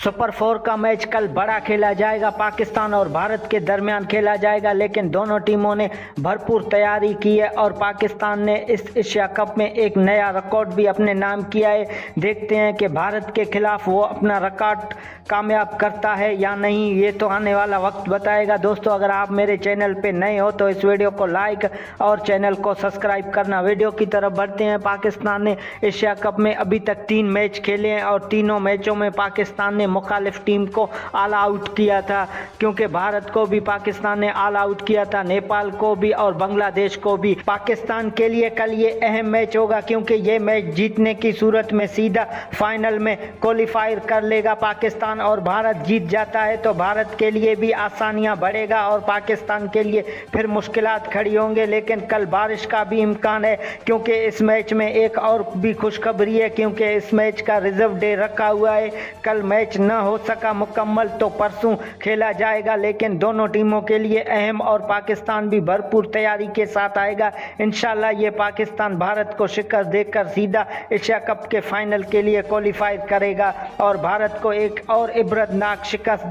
Super 4 का match कल बड़ा खेला जाएगा। पाकिस्तान और भारत के दरमियान खेला जाएगा, लेकिन दोनों टीमों ने भरपूर तैयारी की है और पाकिस्तान ने इस एशिया कप में एक नया रिकॉर्ड भी अपने नाम किया है। देखते हैं कि भारत के खिलाफ वो अपना रिकॉर्ड कामयाब करता है या नहीं, ये तो आने वाला वक्त बताएगा। दोस्तों, अगर आप मेरे चैनल पे नए हो तो इस वीडियो को लाइक और चैनल को सब्सक्राइब करना। वीडियो की तरफ बढ़ते हैं। पाकिस्तान ने एशिया कप में अभी तक 3 मैच खेले हैं और तीनों मैचों में पाकिस्तान ने मुखालिफ टीम को ऑल आउट किया था, क्योंकि भारत को भी पाकिस्तान ने ऑल आउट किया था, नेपाल को भी और बांग्लादेश को भी। पाकिस्तान के लिए कल ये अहम मैच होगा, क्योंकि ये मैच जीतने की सूरत में सीधा फाइनल में क्वालिफायर कर लेगा पाकिस्तान, और भारत जीत जाता है तो भारत के लिए भी आसानियां बढ़ेगा और पाकिस्तान के लिए फिर मुश्किलात खड़ी होंगे। लेकिन कल बारिश का भी इम्कान है, क्योंकि इस मैच में एक और भी खुशखबरी है, क्योंकि इस मैच का रिजर्व डे रखा हुआ है। कल मैच न हो सका मुकम्मल तो परसों खेला जाएगा, लेकिन दोनों टीमों के लिए अहम और पाकिस्तान भी भरपूर तैयारी के साथ आएगा। इंशाल्लाह ये पाकिस्तान भारत को शिकस्त देकर सीधा एशिया कप के फाइनल के लिए क्वालिफाई करेगा और भारत को एक और इबरतनाक शिकस्त